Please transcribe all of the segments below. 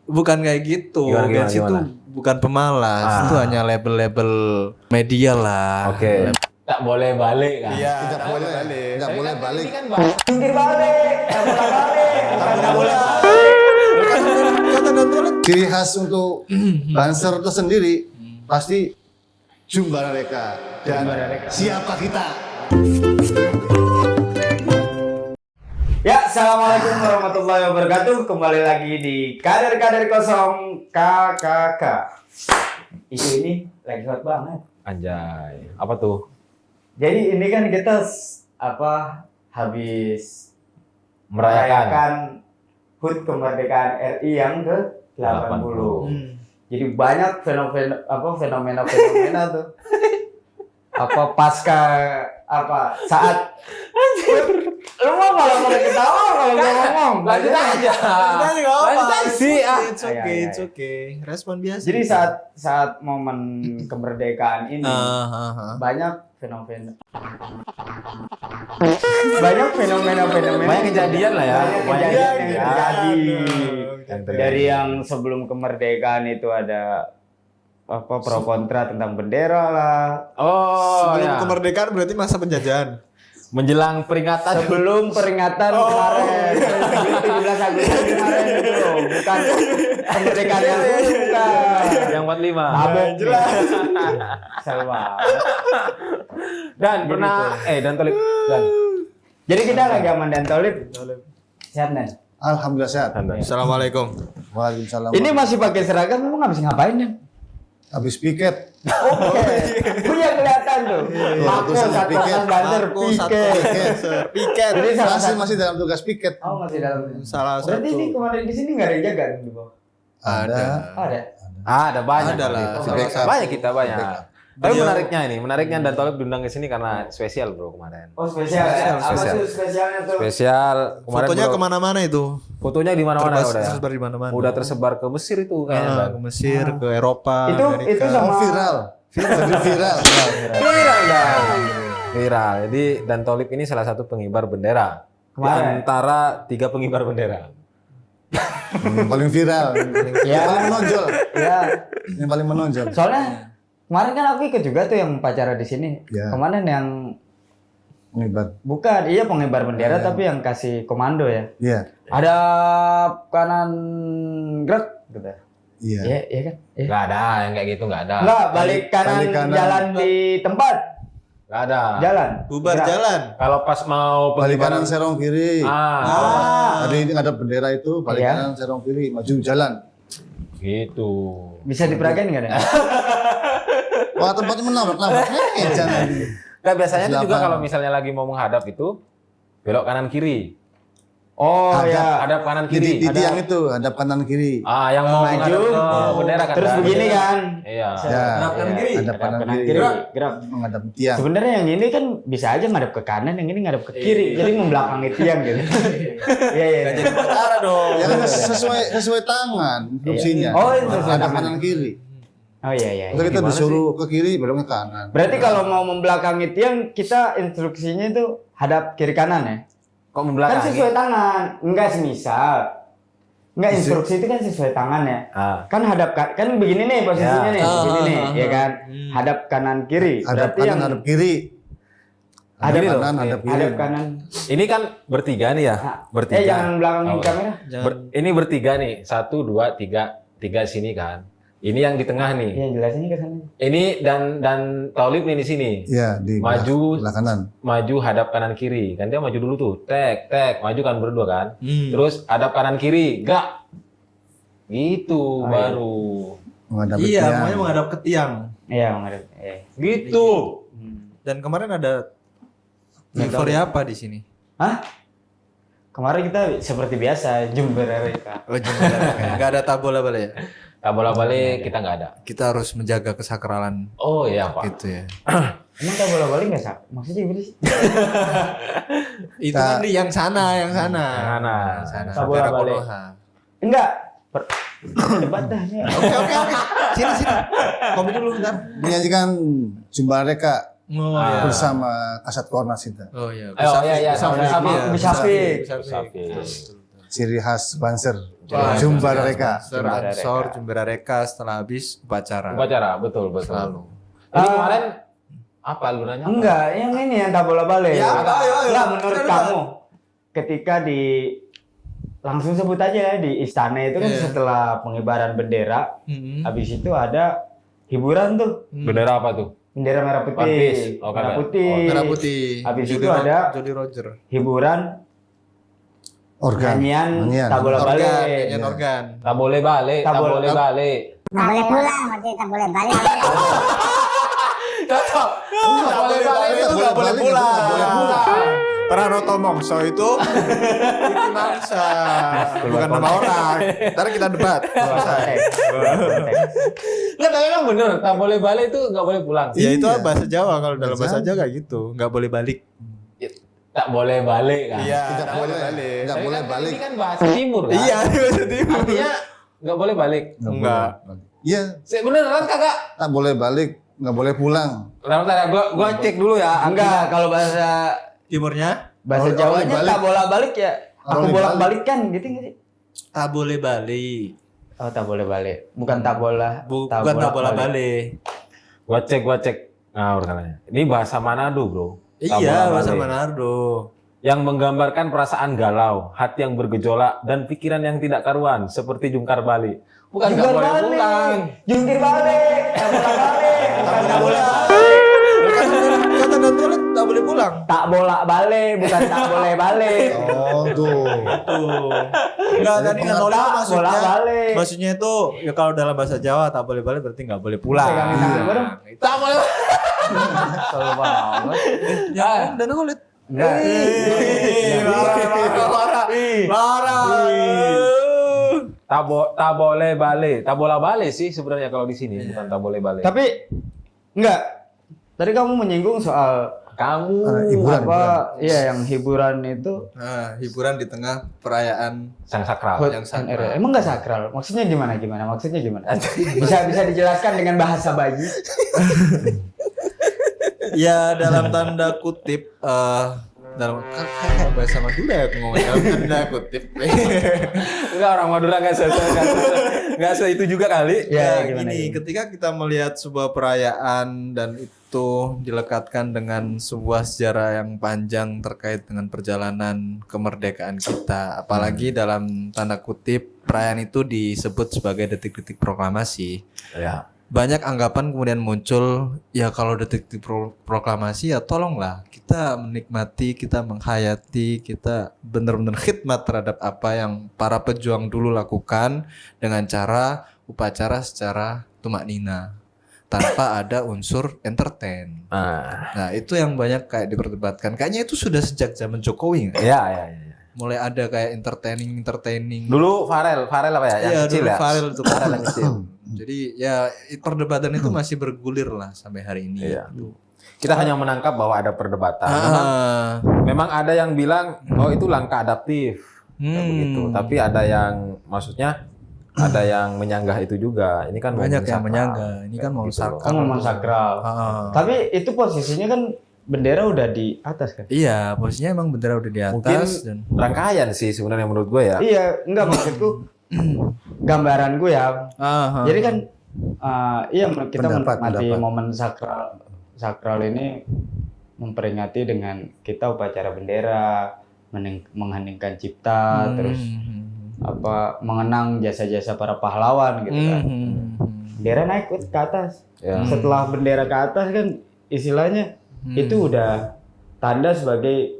Bukan kayak gitu. Gimana? Itu bukan pemalas. Itu hanya label-label media lah. Oke. Tak boleh balik kan? Iya. Tidak boleh balik. Tidak boleh balik. Ini kan jungkir balik. Tak boleh balik. Tak boleh. Kata Dantolip. Ciri khas untuk dancer itu sendiri pasti jumlah mereka dan siapa kita. Ya, assalamualaikum warahmatullahi wabarakatuh. Kembali lagi di Kader-Kader Kosong KKK. Isu ini lagi hot banget. Anjay. Apa tuh? Jadi ini kan kita habis Merayakan HUT kemerdekaan RI yang ke-80. Jadi banyak fenomena tuh. Pasca saat lu mau malah pada ketawa kalau gua ngomong. Lanjut aja. Lanjut aja sih. It's okay. Respon biasa. Jadi saat momen kemerdekaan ini banyak fenomena Banyak kejadian lah ya. banyak kejadian yang terjadi. Yang terjadi. Dari yang sebelum kemerdekaan itu ada pro kontra tentang bendera lah. Oh, Sebelum ya. kemerdekaan berarti masa penjajahan. Menjelang peringatan. Sebelum peringatan kemarin, 17 Agustus kemarin itu, bukan kemerdekaan yang dulu, bukan. Yang 45. Mabok jelas. Salwa. Dan pernah Dantolip. Dan. Jadi kita lagi aman dan Tolip. Sehat Dan? Alhamdulillah sehat. Assalamualaikum. Waalaikumsalam. Ini masih pakai seragam, memang habis ngapain Dan? Habis piket. Oke, punya kelihatan tuh. Mako Ratusan satu piket. banter piket. Piket. Jadi salah satu. Masih dalam tugas piket. Oh masih dalam. Salah Berarti ini satu. kemarin di sini nggak ada yang jaga di bawah. Ada. Ada. Ada banyak. Ada lah. Si backup. Banyak kita banyak. Tapi Beliau- menariknya Dantolip diundang ke sini karena spesial bro kemarin. Oh spesial. Ya? Apa Spesial. sih spesialnya tuh? Spesial kemarin. Fotonya bro, kemana-mana itu. Fotonya di mana-mana udah. Ya? Tersebar di mana-mana. Udah tersebar ke Mesir itu kayaknya. Dan. Ke Mesir, ke Eropa, Itu Amerika. sama. Oh, viral. Jadi viral. Viral dan viral. Jadi Dantolip ini salah satu pengibar bendera. Di Kemarin. antara 3 pengibar bendera. Paling viral. Yang paling menonjol. Ya. Yang paling menonjol. Soalnya kemarin kan aku ikut juga tuh yang upacara di sini. Ya. Kemarin yang Mengibar. bukan, iya pengibar bendera tapi yang kasih komando ya. Iya. Ada kanan gerak gitu. Iya. Iya, iya kan? Iya. Gak ada yang kayak gitu, gak ada. Enggak, balik kanan, balik kanan. jalan di tempat. Gak ada. Jalan. Bubar Gerak. jalan. Kalau pas mau Balik pengibaran- kanan serong kiri. Ah, Tadi ini ada bendera itu, balik Iya. kanan serong kiri, maju jalan. gitu. Bisa diperagain enggak ada? Wah, tempatnya menabrak-nabrak. Jangan. Nah, biasanya itu juga Delapan. kalau misalnya lagi mau menghadap itu belok kanan kiri. Oh Ada. ya. Hadap kanan Di kiri. tiang itu, hadap kanan kiri. Ah, yang mau Maju. menghadap ke bendera kan. Terus begini kan? Iya. Ya, Hadap kanan kiri. hadap kanan kiri. Gerak. Menghadap tiang. Sebenarnya yang ini kan bisa aja ngadep ke kanan, yang ini ngadep ke kiri. Jadi membelakangi tiang gitu. Iya, iya. Gak jadi perkara dong. Ya kan sesuai tangan fungsinya. Oh, itu sesuai Hadap tangan. kanan kiri. Oh iya, iya. Kalau kita disuruh ke kiri, beloknya ke kanan. Berarti kalau mau membelakangi tiang, kita instruksinya itu hadap kiri kanan ya? Kok Kan membelakangi? sesuai tangan, enggak semisal. Enggak, instruksi itu kan sesuai tangan ya. Ah. Kan hadap kan begini nih posisinya Ya. nih, begini nih, ya kan? Hadap kanan kiri. Hadap Berarti kanan, yang hadap kiri. Hadap Hadap loh. kanan, hadap kiri. hadap kanan. Ini kan bertiga nih ya. Nah, jangan belakangin Oh. kamera. Ini bertiga nih. 1, 2, 3. 3 sini kan. Ini yang di tengah nih. Iya, jelasinnya ke sana. Ini dan Tolip nih di sini. Iya, di Maju. belah kanan. Maju hadap kanan kiri. Kan dia maju dulu tuh. Tek, maju kan berdua kan. Terus hadap kanan kiri, gerak. Gitu baru. Menghadap Iya, tiang. pokoknya menghadap ke tiang. Iya, menghadap. Iya. Gitu. Dan kemarin ada euforia apa di sini? Hah? Kemarin kita seperti biasa Jember RK. Oh, Gak ada tabola balik ya? Tak bola balik kita nggak ada. Kita harus menjaga kesakralan Oh iya Pak. gitu ya. Emang tak bola balik nggak sak? Maksudnya gimana sih? Itu kan di yang sana. Yang mana? Sana. Tak bola Daerah balik. Konoha. Enggak. Debat dah nih. Oke. Sini. Kopi dulu bentar. Menyajikan jumlah mereka Oh iya. bersama Kasat Kornas kita. Oh iya. Ayo, iya. Bisa Fik. Safi. ciri khas Banser. Jumbar Reka. Ansor Jumbar Reka setelah habis upacara. Upacara, betul. Selalu. Jadi kemarin apa lu nanya? Enggak, yang ini yang tak bola balik. Ya, ayo. Enggak, menurut kamu ketika langsung sebut aja di istana itu kan setelah pengibaran bendera, habis itu ada hiburan tuh. Bendera apa tuh? Bendera merah One putih. Piece. Oh, Merah kagak. putih. Merah putih. Habis Jolly itu ada Jolly Roger. hiburan Organ. nyanyian tak bola Organ, balik. nyanyian organ. Tak boleh balik, tak boleh balik. Tak boleh pulang, berarti tak boleh balik. Cocok. Tak boleh balik itu nggak boleh balik, pulang. nggak boleh pulang. Pranoto Mongso itu Titi Mangsa, bukan nama orang. Ntar kita debat. Nggak, tapi emang bener, tak boleh balik itu nggak boleh pulang. Ya itu bahasa Jawa, kalau dalam bahasa Jawa kayak gitu, nggak boleh balik. Tak boleh balik kan? Iya, Tidak boleh balik. Tidak Tapi boleh kan balik. Ini kan bahasa timur kan? Iya, bahasa timur. Artinya nggak boleh balik. Enggak. Iya, Beneran kagak? tak boleh balik, nggak boleh pulang. Bentar ya, gua cek dulu ya. Enggak, kalau bahasa Timurnya Rolling Jawanya balik. tak bola balik ya. Aku Rolling bolak balikan gitu nggak sih? tak boleh balik. Oh, tak boleh balik. Bukan tak bola. Bukan tak boleh balik. Gua cek. Nah, urutannya. Ini bahasa Manado, Bro. Tak Iya, bola bahasa balik. Manado. Yang menggambarkan perasaan galau, hati yang bergejolak, dan pikiran yang tidak karuan, seperti jungkar balik. Bukan nggak boleh pulang. Jungkir balik. Tak bola balik. Bukan tak bola Kata Datolet tak boleh pulang. tak bola balik, bukan tak boleh balik. Oh, tuh. Tuh. Enggak, tadi Datolet Tak maksudnya. bola balik. Maksudnya itu ya kalau dalam bahasa Jawa tak boleh balik berarti nggak boleh pulang. Pegangin tangan gua dong. Tak boleh. Selalu banget. Ya, Datolet. Enggak. Tak boleh balik. Tak bola balik sih sebenarnya kalau di sini, bukan tak boleh balik. Tapi enggak. Tadi kamu menyinggung soal Kamu hiburan. Iya, yang hiburan itu Nah, hiburan di tengah perayaan sang sakral. Hot yang and sakral. Air. Emang nggak sakral? Maksudnya gimana? Maksudnya gimana? Bisa dijelaskan dengan bahasa bayi? ya dalam tanda kutip dalam kayak bahasa Madura ya aku ngomong dalam tanda kutip. Enggak, orang Madura enggak se itu juga kali. Ya, gimana, gini, gimana? ketika kita melihat sebuah perayaan dan itu dilekatkan dengan sebuah sejarah yang panjang terkait dengan perjalanan kemerdekaan kita, apalagi dalam tanda kutip perayaan itu disebut sebagai detik-detik proklamasi. Ya. Banyak anggapan kemudian muncul, ya kalau detik-detik proklamasi ya tolonglah kita menikmati, kita menghayati, kita benar-benar khidmat terhadap apa yang para pejuang dulu lakukan dengan cara upacara secara tumak nina tanpa ada unsur entertain. Nah itu yang banyak kayak diperdebatkan. Kayaknya itu sudah sejak zaman Jokowi nggak? Ya. Mulai ada kayak entertaining. Dulu Farel apa ya? Yang Iya, kecil dulu ya. Farel itu Farel yang kecil. Jadi ya perdebatan itu masih bergulir lah sampai hari ini. Iya. Kita hanya menangkap bahwa ada perdebatan. Ah. Memang ada yang bilang, oh itu langkah adaptif, kayak begitu. Tapi ada yang, maksudnya ada yang menyanggah itu juga. Ini kan Banyak momen yang sakral. menyanggah. Ini kan mau Gitu loh. Kan memang sakral. Tapi itu posisinya kan bendera udah di atas kan? Iya, posisinya emang bendera udah di Mungkin atas dan rangkaian sih sebenarnya menurut gue ya. Iya, enggak maksudku gambaran gue ya. Jadi kan iya kita menikmati momen sakral ini memperingati dengan kita upacara bendera, mengheningkan cipta, terus mengenang jasa-jasa para pahlawan gitu kan. Bendera naik ke atas. Ya. Setelah bendera ke atas kan istilahnya itu udah tanda sebagai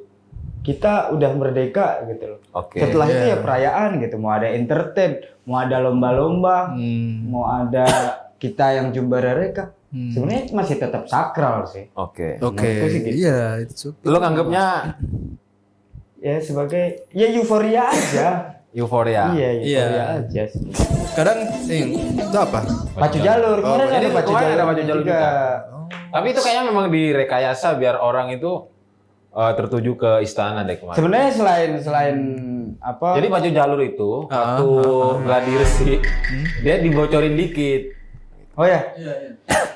kita udah merdeka gitu loh. Oke. Setelah itu ya perayaan gitu, mau ada entertain, mau ada lomba-lomba, mau ada kita yang Jumbar Reka. Sebenarnya masih tetap sakral sih. Oke. Menurutku sih gitu. Iya, itu. Lo nganggapnya Ya sebagai ya euforia aja. euforia. Iya, euforia Iya. aja sih. Kadang itu apa? Pacu jalur, kemarin jadi ada pacu kemarin jalur, ada pacu jalur juga. Oh. Tapi itu kayaknya memang direkayasa biar orang itu tertuju ke istana deh kemarin. Sebenarnya selain apa? Jadi pacu jalur itu waktu gladi resi dia dibocorin dikit. Oh ya.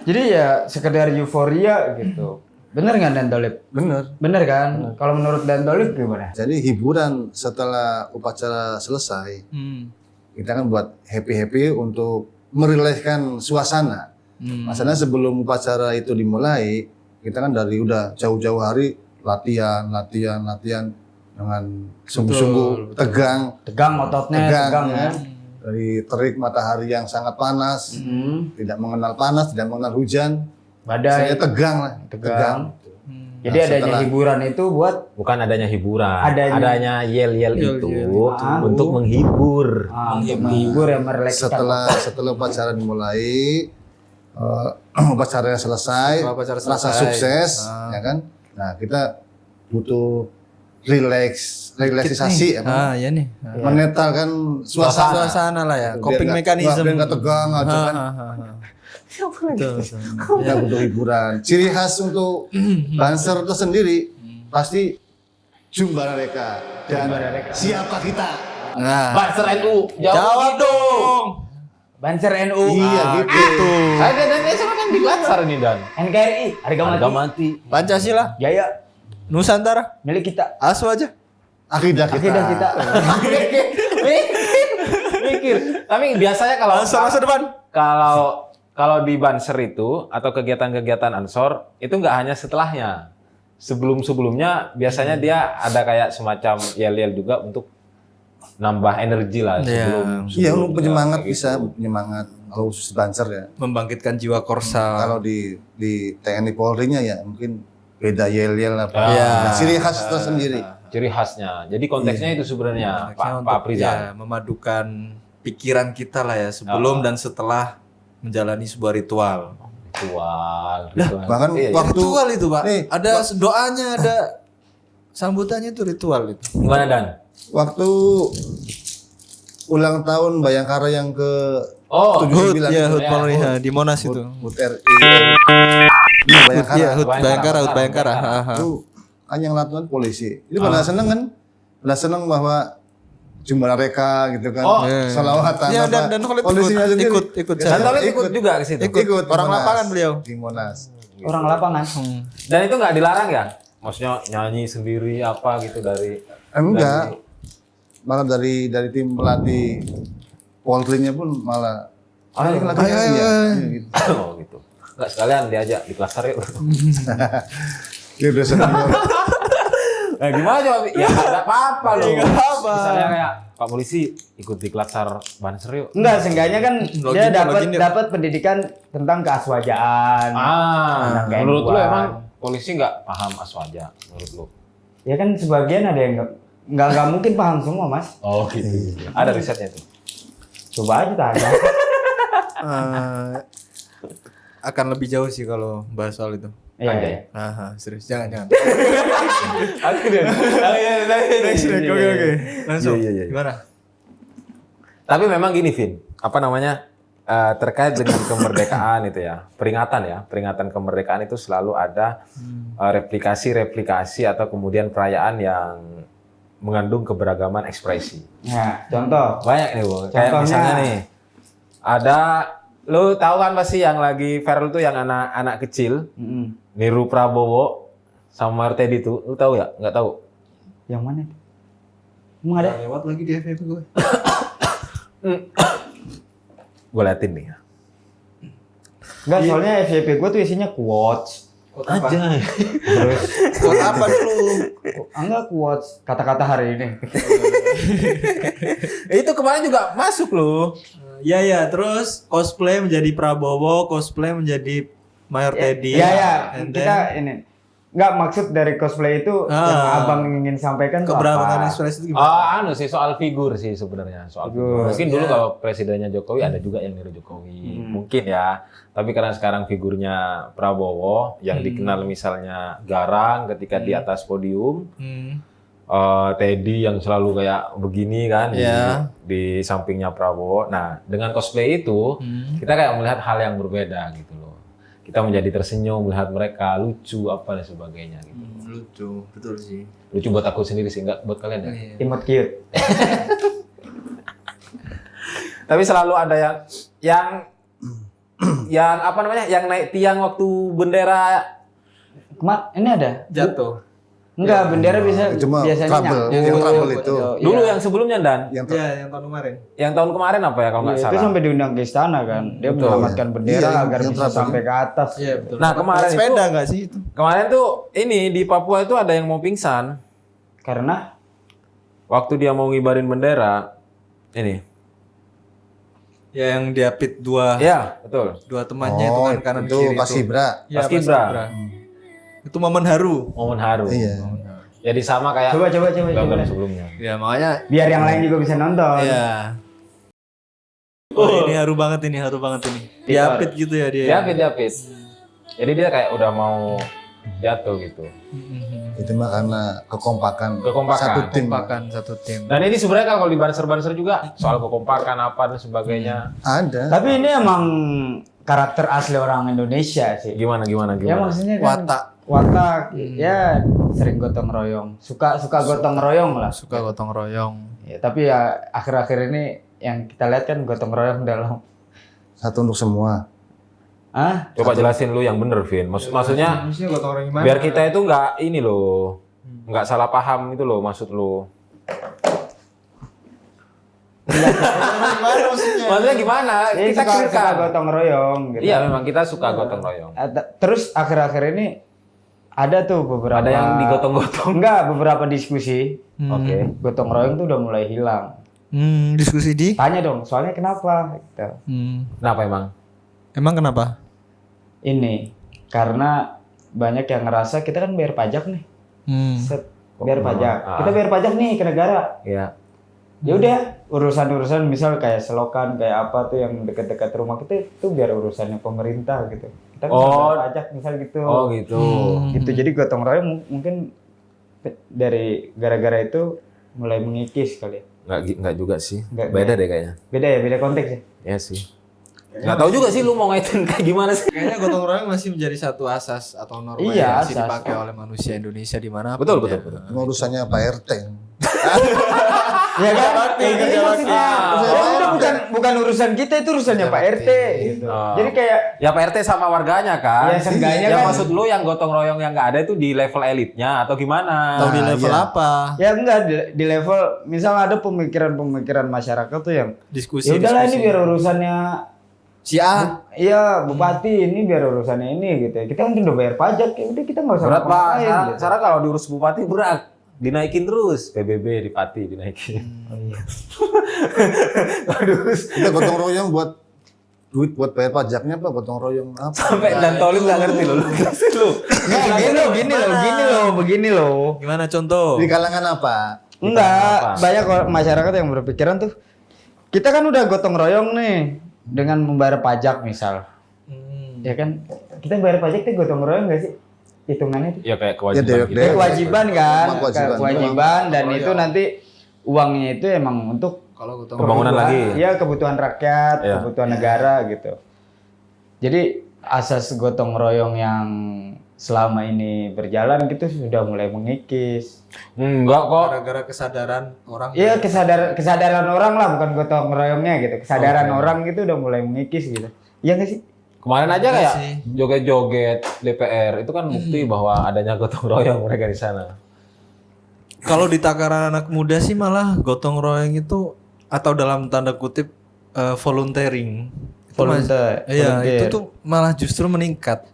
Jadi ya sekedar euforia gitu. Bener nggak Dan Tolib? Bener. Bener kan? Kalau menurut Dan Tolib gimana? Jadi hiburan setelah upacara selesai, kita kan buat happy-happy untuk merilekskan suasana. Masalahnya sebelum upacara itu dimulai, kita kan dari udah jauh-jauh hari latihan dengan sungguh-sungguh tegang Ototnya tegang ya. Dari terik matahari yang sangat panas, tidak mengenal panas, tidak mengenal hujan, saya Badai. tegang lah, tegang. Jadi adanya hiburan itu buat Bukan adanya hiburan, Adanya- adanya yel-yel itu Ah, untuk menghibur. untuk menghibur ya, merelakskan. Setelah upacara dimulai, upacaranya selesai, Setelah upacara rasa selesai. sukses, ya kan? Nah kita butuh relaksasi, Ya nih. menetralkan suasana. Suasana lah ya, Biar coping nggak- mechanism. biar nggak tegang aja kan. Betul. Kita butuh hiburan. Ciri khas untuk dancer itu sendiri pasti jumlah mereka dan siapa kita. Nah, Banser NU, jawab dong. Banser NU. Iya gitu. Saya dan sama kan di Banser ini Dan. NKRI, harga Harga mati. mati. Pancasila, Jaya Nusantara, milik kita. asu aja. Akidah Akidah kita. Mikir. Tapi biasanya kalau Masa depan. kalau di Banser itu atau kegiatan-kegiatan Ansor itu nggak hanya setelahnya. Sebelumnya biasanya dia ada kayak semacam yel-yel juga untuk nambah energi lah sebelum. Iya, sebelum untuk penyemangat kayak bisa gitu. penyemangat kalau khusus dancer ya. Membangkitkan jiwa korsa. Kalau di TNI Polri-nya ya mungkin beda yel-yel apa. Iya. Nah, ciri khas tersendiri. Ciri khasnya. Jadi konteksnya itu sebenarnya Konteksnya Pak untuk, Prizal. ya, memadukan pikiran kita lah ya sebelum dan setelah menjalani sebuah ritual. Ritual. Bahkan Iya, iya. waktu Ritual itu, Pak. nih, Ada doanya, ada sambutannya itu ritual itu. Gimana Dan? waktu ulang tahun Bayangkara yang ke Oh, 79 Ya, itu. HUT Polri ya, di Monas itu. HUT RI. Bayangkara. Iya, HUT Bayangkara. Itu kan yang latihan polisi. Itu pada seneng kan? Pada seneng bahwa jumlah mereka gitu kan. Oh. Salawatan Iya, apa. dan Khalid Polisinya sendiri. ikut. Ya, Dan Tolib ikut juga ke situ. Ikut di Orang Monas. lapangan beliau. Di Monas. Orang lapangan. Dan itu nggak dilarang ya? Maksudnya nyanyi sendiri apa gitu dari Enggak. Malah dari tim pelatih Polri-nya pun malah ayo latihan ya. Gitu. oh gitu. Nggak sekalian diajak di klaster yuk. Dia udah senior. Nah, gimana coba? Ya nggak apa-apa loh. Nggak apa-apa. Misalnya kayak Pak Polisi ikut di klaster Banser yuk. Enggak, seenggaknya kan dia Login dia. dapat pendidikan tentang keaswajaan. Ah, Anak menurut lu kehidupan. emang polisi nggak paham aswaja menurut lu? Ya kan sebagian ada yang nggak mungkin paham semua, Mas. Oh gitu. Ada risetnya tuh. Coba aja tanya. Akan lebih jauh sih kalau bahas soal itu. Iya. Anjay. Iya. Serius, jangan. Aku deh. Oke. Langsung. Iya. Gimana? Tapi memang gini, Vin. Apa namanya? Terkait dengan kemerdekaan itu ya. Peringatan kemerdekaan itu selalu ada replikasi atau kemudian perayaan yang mengandung keberagaman ekspresi. Nah, contoh. Banyak nih, Bu. Kayak Contohnya. misalnya nih. Ada lu tahu kan pasti yang lagi viral tuh yang anak kecil niru Prabowo sama Martedi tuh. Lu tahu ya? Nggak tahu. Yang mana itu? Emang ada? Lewat lagi di FYP gue. Gue liatin nih. Enggak, soalnya FYP gue tuh isinya quotes. Aja. Terus Buat apa dulu? enggak quotes kata-kata hari ini. Itu kemarin juga masuk loh. Ya, terus cosplay menjadi Prabowo, cosplay menjadi Mayor Teddy. Iya, And kita then ini enggak maksud dari cosplay itu yang Abang ingin sampaikan tuh keberagaman apa? ekspresi itu gimana? Anu sih soal figur sih sebenarnya soal Figur. figur. Mungkin dulu Iya. kalau presidennya Jokowi ada juga yang niru Jokowi. Mungkin ya. Tapi karena sekarang figurnya Prabowo yang dikenal misalnya garang ketika di atas podium, Teddy yang selalu kayak begini kan Iya. di sampingnya Prabowo. Nah, dengan cosplay itu kita kayak melihat hal yang berbeda gitu loh. Kita menjadi tersenyum melihat mereka lucu apa dan sebagainya gitu. Lucu, betul sih. Lucu buat aku sendiri sih, enggak buat kalian ya. Imut cute. Tapi selalu ada yang apa namanya? Yang naik tiang waktu bendera Ini ada? Jatuh. Enggak, bendera bisa Cuma biasanya trouble, nyangkut. yang trouble itu. Dulu Iya. yang sebelumnya Dan, Yang Iya, yang tahun kemarin. yang tahun kemarin apa ya kalau nggak Iya, itu salah. sampai diundang ke istana kan. Dia Betul. menyelamatkan bendera Iya, agar yang bisa trouble. sampai ke atas. Iya, betul. Nah, kemarin itu- sepeda nggak sih itu? Kemarin tuh ini di Papua itu ada yang mau pingsan Karena waktu dia mau ngibarin bendera. Ini. Ya yang dia pit dua Iya, betul. temannya itu kan kanan itu kiri Paskibra. Iya, Paskibra. Paskibra. Itu momen haru. Momen haru. Iya. Jadi sama kayak coba. film sebelumnya. Ya makanya Biar yang lain juga bisa nonton. ya. Oh, ini haru banget ini. Dia pit gitu ya dia. Diapit. Jadi dia kayak udah mau jatuh gitu. Itu mah karena kekompakan Kekompakan. satu tim. Kompakan satu tim. Dan ini sebenarnya kalau di banser-banser juga soal kekompakan apa dan sebagainya. Ada. Tapi ini emang karakter asli orang Indonesia sih. Gimana? Ya maksudnya kan watak ya sering gotong royong. Suka gotong royong lah. Suka gotong royong. Ya, tapi ya akhir-akhir ini yang kita lihat kan gotong royong dalam Satu untuk semua. Coba jelasin lu yang bener, Vin. Maksudnya Maksudnya gotong royong gimana? biar kita itu nggak ini loh, nggak salah paham itu loh maksud lu. Maksudnya gimana? Jadi Kita suka clearkan. gotong royong gitu. Iya, memang kita suka gotong royong. Terus akhir-akhir ini ada tuh beberapa Ada yang digotong-gotong. Enggak, beberapa diskusi Oke. gotong royong tuh udah mulai hilang. Diskusi di? Tanya dong, soalnya kenapa gitu. Kenapa emang? Emang kenapa? Ini karena banyak yang ngerasa kita kan bayar pajak nih. Set, bayar pajak. Kita bayar pajak nih ke negara. Iya. Ya udah, urusan-urusan misal kayak selokan kayak apa tuh yang dekat-dekat rumah kita itu biar urusannya pemerintah gitu. Kita kan bayar pajak misal gitu. Oh gitu. Gitu. Jadi gotong royong mungkin dari gara-gara itu mulai mengikis kali ya. Nggak juga sih. Nggak, Beda deh kayaknya. Beda ya, beda konteks ya. Iya sih. Nggak tahu juga sih lu mau ngaitin kayak gimana sih. Kayaknya gotong royong masih menjadi satu asas atau norma Iya, yang masih asas. dipakai oleh manusia Indonesia di mana. Betul. Urusannya Pak RT. Ya kan? Ini maksudnya. Udah bukan urusan kita, itu urusannya Pak RT gitu. Oh. Jadi kayak Ya Pak RT sama warganya kan. Ya, seenggaknya Ya kan. maksud lu yang gotong royong yang nggak ada itu di level elitnya atau gimana? Tahu di level iya. apa? ya enggak di level misal ada pemikiran masyarakat tuh yang Diskusi. ya udahlah ini biar urusannya si A. iya bupati ini biar urusannya ini gitu ya. Kita kan udah bayar pajak ya udah kita nggak usah Berat Pak. ngapa-ngapain, gitu. Sarah kalau diurus bupati berat. Dinaikin terus PBB di Pati dinaikin. Aduh. Kita gotong royong buat duit buat bayar pajaknya apa gotong royong apa? Sampai dan Tolim nggak ngerti loh. Lu jelasin lu. Begini loh. Gimana contoh? Di kalangan apa? Enggak, banyak masyarakat yang berpikiran tuh kita kan udah gotong royong nih dengan membayar pajak misal. Ya kan? Kita bayar pajak tuh gotong royong enggak sih? Hitungannya tuh. Ya kayak Ya, kewajiban dewek- gitu. dewek. Kewajiban kan, Kewajiban. kewajiban dan itu nanti uangnya itu emang untuk Kalau gotong Pembangunan kebutuhan- lagi. ya kebutuhan rakyat, Iya. kebutuhan negara gitu. Jadi asas gotong royong yang selama ini berjalan gitu sudah mulai mengikis. Enggak kok. gara-gara kesadaran orang. Iya kesadaran orang lah, bukan gotong royongnya gitu. Kesadaran orang gitu udah mulai mengikis gitu. Iya nggak sih? Kemarin aja Iya kayak sih. joget-joget DPR itu kan bukti bahwa adanya gotong royong mereka di sana. Kalau di takaran anak muda sih malah gotong royong itu atau dalam tanda kutip volunteering. Itu Volunteer. Iya, Volunteer. itu tuh malah justru meningkat.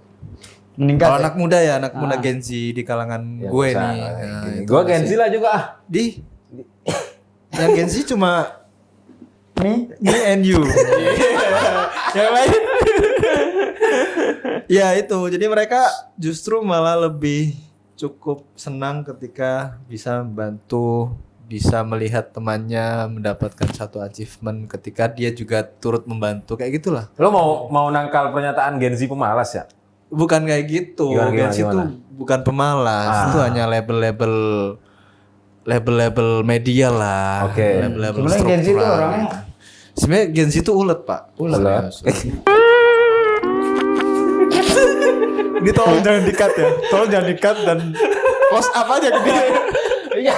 Meningkat. Kalau ya? anak muda ya, anak muda Gen Z di kalangan Ya, gue bisa. nih. Nah, itu Gue Gen Z lah juga ah. yang Gen Z cuma Nih, me and you. Yang lain. Ya itu, jadi mereka justru malah lebih cukup senang ketika bisa membantu, bisa melihat temannya mendapatkan satu achievement ketika dia juga turut membantu, kayak gitulah. Lo mau nangkal pernyataan Gen Z pemalas ya? Bukan kayak gitu. Gimana, Gen Z itu gimana? bukan pemalas, itu hanya label-label media lah. Oke. Label-label sebenarnya Gen Z itu struktural. orangnya Sebenarnya Gen Z itu ulet, Pak. Ulet. Ini tolong jangan di-cut ya. Tolong jangan di-cut dan close up aja gitu. Iya.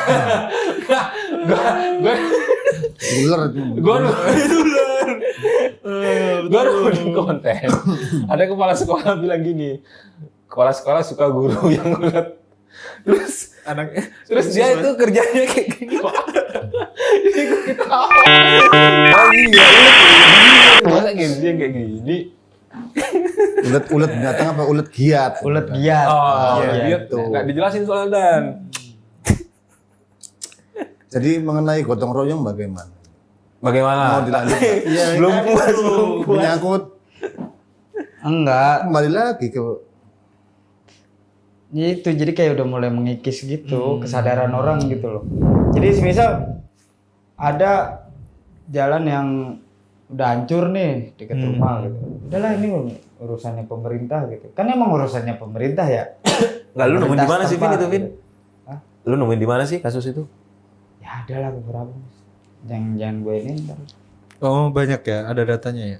Ular itu. Gue nunggu di konten. Ada kepala sekolah bilang gini, kepala sekolah suka guru yang ulet. Terus dia itu kerjanya kayak gini Pak. Jadi gue ketawa. Oh iya, masa gini dia kayak gini. Ulet binatang apa ulet giat? Ulet giat. Oh iya, gitu. nggak dijelasin soalnya Dan. Jadi mengenai gotong royong bagaimana? Bagaimana? Mau dilanjut? Belum puas. Menyangkut Enggak. kembali lagi ke Itu jadi kayak udah mulai mengikis gitu kesadaran orang gitu loh. Jadi semisal ada jalan yang udah hancur nih dekat rumah gitu. Udahlah ini urusannya pemerintah gitu. Kan emang urusannya pemerintah ya. Nggak, lu nemuin di mana sih Vin itu Vin? Hah? Lu nemuin di mana sih kasus itu? Ya ada lah beberapa. Jangan gue ini ntar. Oh banyak ya, ada datanya ya.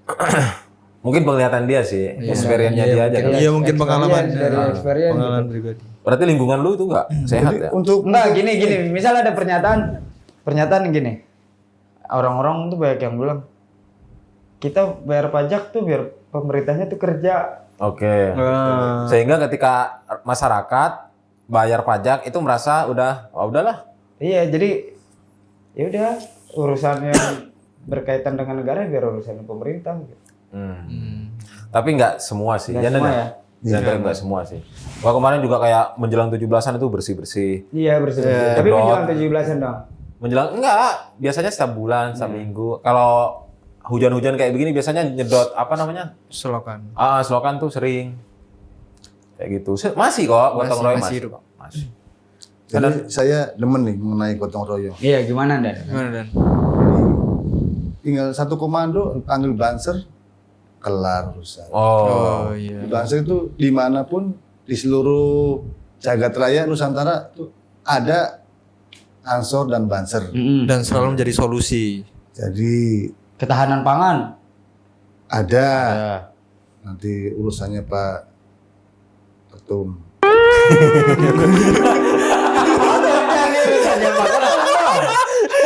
Mungkin penglihatan dia sih, experience-nya dia aja. kan? Iya mungkin pengalaman dari experience pengalaman gitu. pribadi. Berarti lingkungan lu itu nggak sehat ya? untuk Enggak gini, misal ada pernyataan gini. Orang-orang tuh banyak yang bilang kita bayar pajak tuh biar pemerintahnya tuh kerja. Oke. Sehingga ketika masyarakat bayar pajak itu merasa udahlah. Iya, jadi ya udah urusan yang berkaitan dengan negara biar urusan pemerintah gitu. Tapi nggak semua sih. Nggak semua ya? Nggak semua sih. Wah kemarin juga kayak menjelang 17-an itu bersih-bersih. Iya bersih. Tapi Bro. menjelang 17-an dong. Menjelang enggak, biasanya setiap bulan, setiap minggu. Kalau hujan-hujan kayak begini biasanya nyedot apa namanya? Selokan. Selokan tuh sering. Kayak gitu. Masih kok gotong royong masih masih. hidup. Kok. Masih. jadi saya demen nih mengenai gotong royong. Iya, gimana Dan? Gimana Dan? Tinggal satu komando panggil banser kelar urusan. Oh. Iya. Di Banser itu dimanapun di seluruh jagat raya Nusantara tuh ada Ansor dan Banser. Dan selalu menjadi solusi. Jadi Ketahanan pangan. ada nanti urusannya Pak Ketum.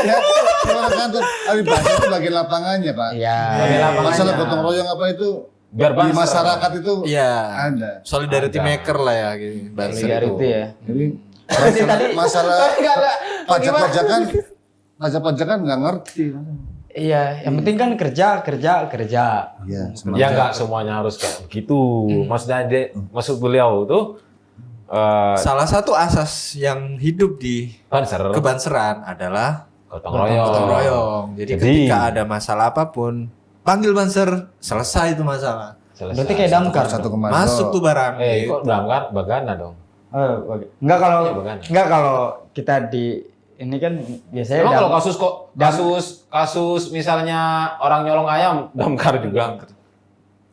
Ya, orang kantor, tapi Banser itu bagian lapangannya Pak. Iya. Masalah gotong royong apa itu Biar di Banser. masyarakat itu Iya. ada. Solidarity maker lah ya gitu. Banser Solidarity ya. Jadi Tadi masalah pajak-pajakan nggak ngerti. iya, yang penting kan kerja. Iya, Ya nggak semuanya harus kayak begitu. Maksudnya maksud beliau tuh Salah satu asas yang hidup di Banser, kebanseran adalah gotong royong. gotong royong. Jadi ketika ada masalah apapun, panggil banser, selesai itu masalah. Selesai. Berarti kayak damkar. satu komando. Masuk tuh barang. Kok damkar bagana dong. Enggak kalau Iya, bagaimana? enggak kalau kita di ini kan biasanya Emang kalau dam- kasus misalnya orang nyolong ayam damkar juga.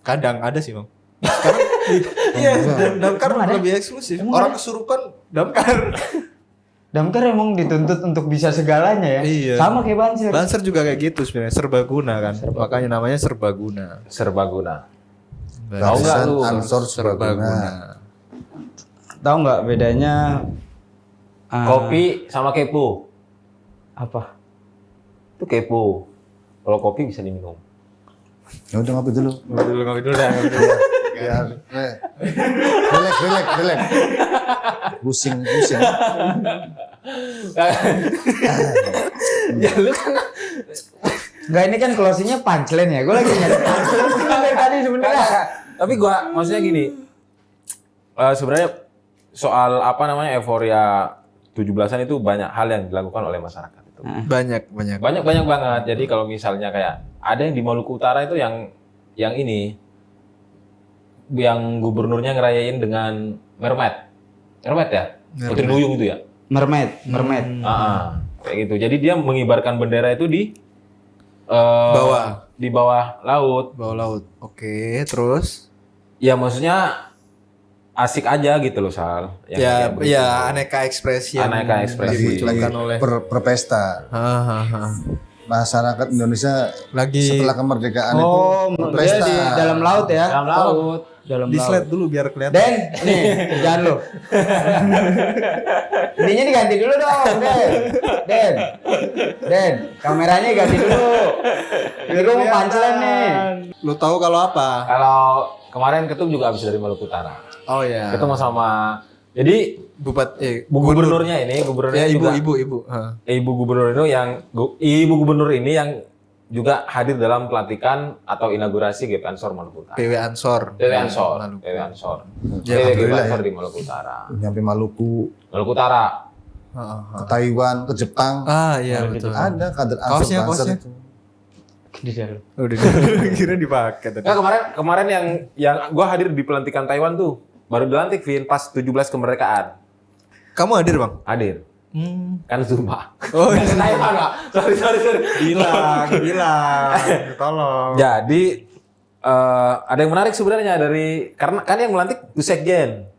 Kadang ada sih bang. Sekarang iya, damkar lebih eksklusif. Orang kesurupan damkar. damkar emang dituntut untuk bisa segalanya ya. Iya. Sama kayak banser. Banser juga kayak gitu sebenarnya, serbaguna kan. Makanya namanya serbaguna. Serbaguna. Barisan nggak lu? Ansor Serbaguna. Tahu nggak bedanya Kopi sama kepo. apa? Itu kepo. Kalau kopi bisa diminum. Ya udah ngopi dulu. Ngopi dulu dah. Ya, relax. Pusing. Ya lu kan Enggak ini kan closingnya punchline ya. Gue lagi nyari punchline dari tadi sebenarnya. tapi gua maksudnya gini. Sebenarnya soal apa namanya euforia 17-an itu banyak hal yang dilakukan oleh masyarakat itu. Banyak. Banyak banget. Jadi kalau misalnya kayak ada yang di Maluku Utara itu yang ini yang gubernurnya ngerayain dengan mermaid ya? Putri Duyung itu ya? Mermaid. Kayak gitu. Jadi dia mengibarkan bendera itu di Bawah. di bawah laut. Bawah laut. Oke, terus? Ya maksudnya asik aja gitu loh Sal. Yang Ya, kayak begitu. ya aneka ekspresi yang Aneka ekspresi. dimunculkan oleh. Berpesta. Hahaha. masyarakat Indonesia Lagi setelah kemerdekaan itu Oh, dia berpesta. di dalam laut ya? Dalam laut. Dalam di laut. slide dulu biar kelihatan. Den, nih kerjaan lo. Ininya diganti dulu dong, Den, kameranya ganti dulu. Ini gue mau punchline nih. Lu tahu kalau apa? Kalau kemarin Ketum juga habis dari Maluku Utara. Oh ya. Ketemu sama jadi gubernurnya ini, gubernurnya Ya juga, ibu. ibu gubernur itu ibu gubernur ini yang juga hadir dalam pelantikan atau inaugurasi GP Ansor Maluku Utara. PW Ansor. PW Ansor. Maluku. PW Ansor. Ya, PW alhamdulillah Ansor ya. di Maluku Utara. Nyampe Maluku, Maluku Utara. ke Taiwan, ke Jepang. Iya betul. Ada kader Kaosnya, Ansor kaosnya. itu. Di dalam. Udah kira dipakai tadi. Nah, kemarin yang gua hadir di pelantikan Taiwan tuh baru dilantik Vin pas 17 kemerdekaan. Kamu hadir, Bang? Hadir. Kan Zumba. Oh, Ke Taiwan, Pak. Sorry. Hilang. Tolong. Jadi ada yang menarik sebenarnya dari karena kan yang melantik Bu Sekjen.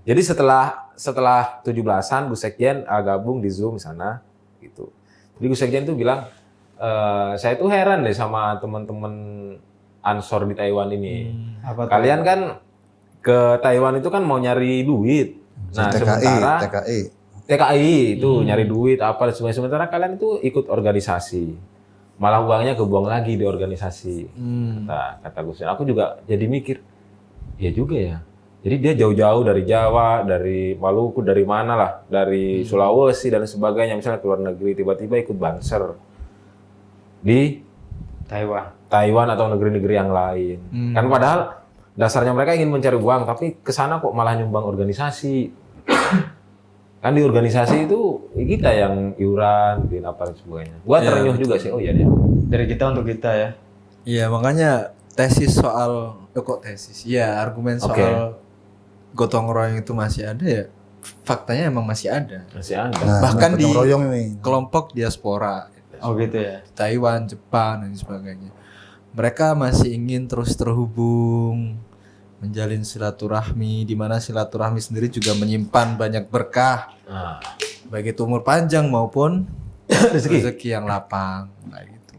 Jadi setelah 17-an Bu Sekjen gabung di Zoom di sana gitu. Jadi Bu Sekjen tuh bilang saya tuh heran deh sama teman-teman Ansor di Taiwan ini. Apa tuh? Kalian kan ke Taiwan itu kan mau nyari duit. Nah, sementara TKI itu nyari duit apa dan sebagainya. Sementara kalian itu ikut organisasi. Malah uangnya kebuang lagi di organisasi. Kata Gus. Aku juga jadi mikir, ya juga ya. Jadi dia jauh-jauh dari Jawa, dari Maluku, dari mana lah, dari Sulawesi dan sebagainya, misalnya ke luar negeri, tiba-tiba ikut banser di Taiwan atau negeri-negeri yang lain. Kan padahal dasarnya mereka ingin mencari uang, tapi ke sana kok malah nyumbang organisasi. Kan di organisasi itu kita yang iuran, bikin apa dan sebagainya. Gua terenyuh juga sih, oh iya deh. Dari kita untuk kita ya. Iya, makanya tesis soal argumen soal gotong royong itu masih ada ya. Faktanya emang masih ada. Masih ada. Bahkan di gotong royong ini. kelompok diaspora Oh gitu ya. Taiwan, Jepang dan sebagainya. Mereka masih ingin terus terhubung, menjalin silaturahmi, di mana silaturahmi sendiri juga menyimpan banyak berkah, baik itu umur panjang maupun rezeki yang lapang, kayak gitu.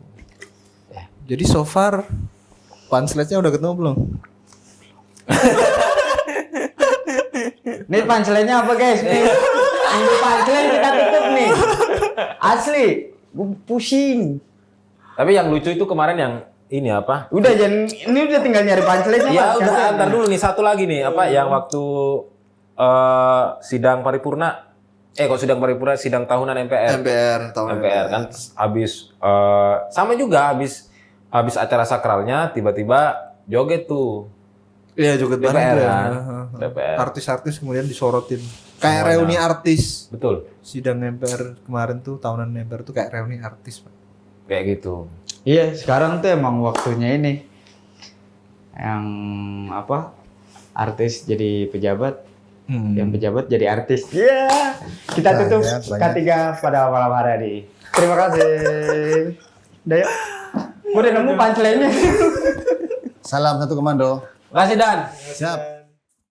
Jadi so far punchline-nya udah ketemu belum? Nih punchline-nya apa guys? Nih, ini punchline kita tutup nih. Asli, gue pusing. Tapi yang lucu itu kemarin yang ini apa? Udah ini udah tinggal nyari punchline-nya. Ya Mas. udah, ntar dulu nih satu lagi nih apa yang waktu sidang paripurna, sidang paripurna sidang tahunan MPR. MPR kan habis sama juga habis acara sakralnya tiba-tiba joget tuh. Iya, joget DPR bareng kan. ya. DPR. Artis-artis kemudian disorotin. Kayak reuni artis. Betul. Sidang MPR kemarin tuh, tahunan MPR tuh kayak reuni artis, Pak. Kayak gitu. Iya, sekarang tuh emang waktunya ini. Yang apa? Artis jadi pejabat. Yang pejabat jadi artis. Iya. Kita tutup Banyak. K3 pada malam hari ini. Terima kasih. Udah yuk. Gue udah nemu punchline-nya. Salam satu komando. Makasih Dan. Siap.